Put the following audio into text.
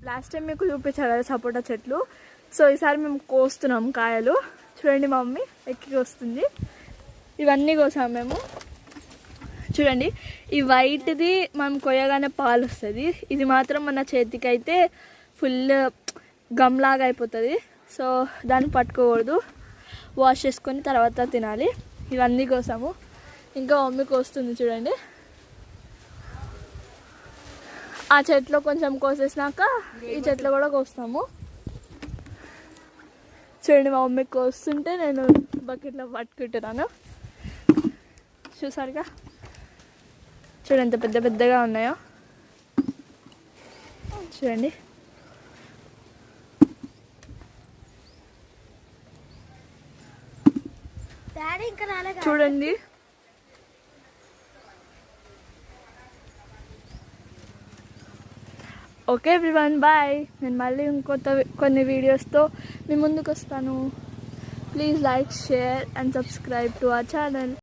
Last time మీకు చూపించారు కదా సపోటా చెట్లు. సో ఈసారి మేము కోస్తున్నాం కాయలు. చూడండి మా మమ్మీ ఎక్కి వస్తుంది. ఇవన్నీ కోసాము మేము. చూడండి ఈ వైట్ది మనం కొయ్యగానే పాలు వస్తుంది. ఇది మాత్రం మన చేతికి అయితే ఫుల్ గమ్లాగా అయిపోతుంది. సో దాన్ని పట్టుకోకూడదు, వాష్ చేసుకొని తర్వాత తినాలి. ఇవన్నీ కోసాము. ఇంకా మమ్మీ కోస్తుంది చూడండి. ఆ చెట్లో కొంచెం కోసేసినాక ఈ చెట్లో కూడా కోస్తాము. చూడండి మా మమ్మీ కోస్తుంటే నేను బకెట్లో పట్టుకుంటున్నాను. చూసారుగా, చూడండి ఎంత పెద్ద పెద్దగా ఉన్నాయో. చూడండి చూడండి. Okay everyone, bye. నేను మళ్ళీ కొన్ని వీడియోస్తో మీ ముందుకు వస్తాను. Please like, share and subscribe to our channel.